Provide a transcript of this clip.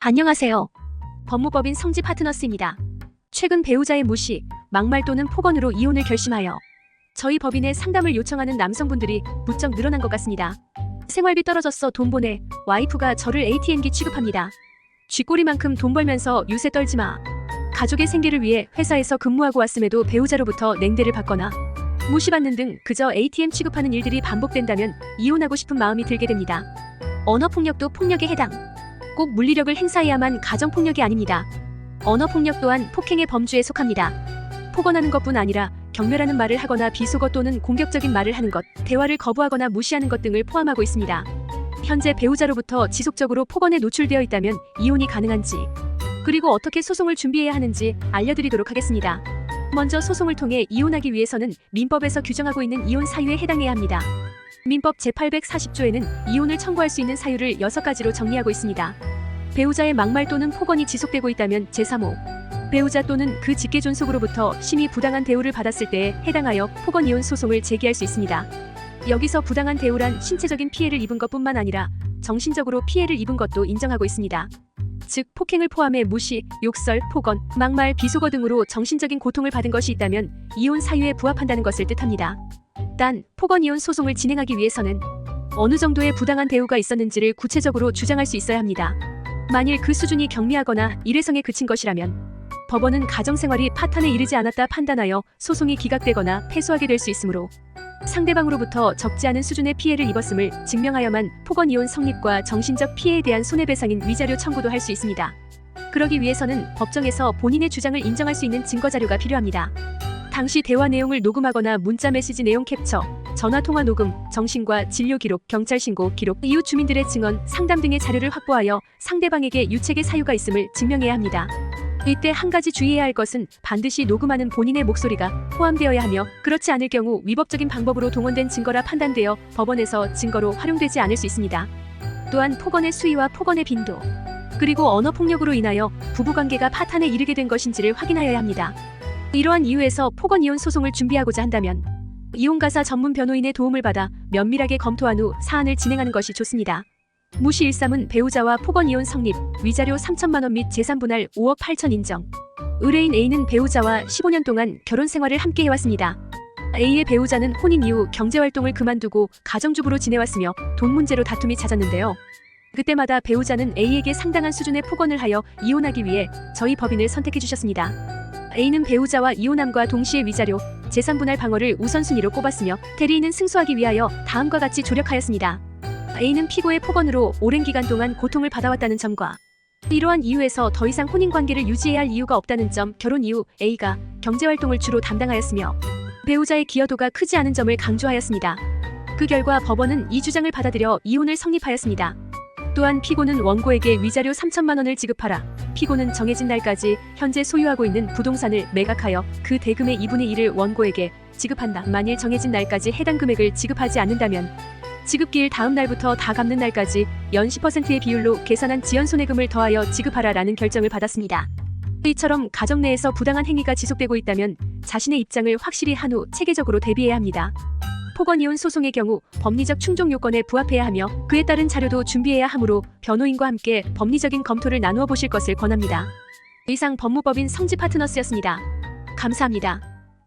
안녕하세요. 법무법인 성지 파트너스입니다. 최근 배우자의 무시, 막말 또는 폭언으로 이혼을 결심하여 저희 법인에 상담을 요청하는 남성분들이 무척 늘어난 것 같습니다. 생활비 떨어졌어 돈 보내. 와이프가 저를 ATM기 취급합니다. 쥐꼬리만큼 돈 벌면서 유세 떨지마. 가족의 생계를 위해 회사에서 근무하고 왔음에도 배우자로부터 냉대를 받거나 무시받는 등 그저 ATM 취급하는 일들이 반복된다면 이혼하고 싶은 마음이 들게 됩니다. 언어폭력도 폭력에 해당. 꼭 물리력을 행사해야만 가정폭력이 아닙니다. 언어폭력 또한 폭행의 범주에 속합니다. 폭언하는 것뿐 아니라 경멸하는 말을 하거나 비속어 또는 공격적인 말을 하는 것, 대화를 거부하거나 무시하는 것 등을 포함하고 있습니다. 현재 배우자로부터 지속적으로 폭언에 노출되어 있다면 이혼이 가능한지, 그리고 어떻게 소송을 준비해야 하는지 알려드리도록 하겠습니다. 먼저 소송을 통해 이혼하기 위해서는 민법에서 규정하고 있는 이혼 사유에 해당해야 합니다. 민법 제840조에는 이혼을 청구할 수 있는 사유를 6가지로 정리하고 있습니다. 배우자의 막말 또는 폭언이 지속되고 있다면 제3호, 배우자 또는 그 직계존속으로부터 심히 부당한 대우를 받았을 때에 해당하여 폭언 이혼 소송을 제기할 수 있습니다. 여기서 부당한 대우란 신체적인 피해를 입은 것뿐만 아니라 정신적으로 피해를 입은 것도 인정하고 있습니다. 즉 폭행을 포함해 무시, 욕설, 폭언, 막말, 비속어 등으로 정신적인 고통을 받은 것이 있다면 이혼 사유에 부합한다는 것을 뜻합니다. 단, 폭언 이혼 소송을 진행하기 위해서는 어느 정도의 부당한 대우가 있었는지를 구체적으로 주장할 수 있어야 합니다. 만일 그 수준이 경미하거나 일회성에 그친 것이라면 법원은 가정생활이 파탄에 이르지 않았다 판단하여 소송이 기각되거나 패소하게 될 수 있으므로 상대방으로부터 적지 않은 수준의 피해를 입었음을 증명하여만 폭언 이혼 성립과 정신적 피해에 대한 손해배상인 위자료 청구도 할 수 있습니다. 그러기 위해서는 법정에서 본인의 주장을 인정할 수 있는 증거자료가 필요합니다. 당시 대화 내용을 녹음하거나 문자 메시지 내용 캡처, 전화통화 녹음, 정신과 진료 기록, 경찰 신고 기록, 이웃 주민들의 증언, 상담 등의 자료를 확보하여 상대방에게 유책의 사유가 있음을 증명해야 합니다. 이때 한 가지 주의해야 할 것은 반드시 녹음하는 본인의 목소리가 포함되어야 하며 그렇지 않을 경우 위법적인 방법으로 동원된 증거라 판단되어 법원에서 증거로 활용되지 않을 수 있습니다. 또한 폭언의 수위와 폭언의 빈도, 그리고 언어폭력으로 인하여 부부관계가 파탄에 이르게 된 것인지를 확인하여야 합니다. 이러한 이유에서 폭언 이혼 소송을 준비하고자 한다면 이혼가사 전문 변호인의 도움을 받아 면밀하게 검토한 후 사안을 진행하는 것이 좋습니다. 무시 1.3은 배우자와 폭언 이혼 성립, 위자료 3천만 원 및 재산분할 5억 8천 인정. 의뢰인 A는 배우자와 15년 동안 결혼 생활을 함께 해왔습니다. A의 배우자는 혼인 이후 경제활동을 그만두고 가정주부로 지내왔으며 돈 문제로 다툼이 잦았는데요. 그때마다 배우자는 A에게 상당한 수준의 폭언을 하여 이혼하기 위해 저희 법인을 선택해 주셨습니다. A는 배우자와 이혼함과 동시에 위자료, 재산분할 방어를 우선순위로 꼽았으며 대리인은 승소하기 위하여 다음과 같이 조력하였습니다. A는 피고의 폭언으로 오랜 기간 동안 고통을 받아왔다는 점과 이러한 이유에서 더 이상 혼인관계를 유지해야 할 이유가 없다는 점, 결혼 이후 A가 경제활동을 주로 담당하였으며 배우자의 기여도가 크지 않은 점을 강조하였습니다. 그 결과 법원은 이 주장을 받아들여 이혼을 성립하였습니다. 또한 피고는 원고에게 위자료 3천만 원을 지급하라. 피고는 정해진 날까지 현재 소유하고 있는 부동산을 매각하여 그 대금의 2분의 1을 원고에게 지급한다. 만일 정해진 날까지 해당 금액을 지급하지 않는다면 지급기일 다음 날부터 다 갚는 날까지 연 10%의 비율로 계산한 지연손해금을 더하여 지급하라라는 결정을 받았습니다. 이처럼 가정 내에서 부당한 행위가 지속되고 있다면 자신의 입장을 확실히 한 후 체계적으로 대비해야 합니다. 폭언 이혼 소송의 경우 법리적 충족 요건에 부합해야 하며 그에 따른 자료도 준비해야 하므로 변호인과 함께 법리적인 검토를 나누어 보실 것을 권합니다. 이상 법무법인 성지 파트너스였습니다. 감사합니다.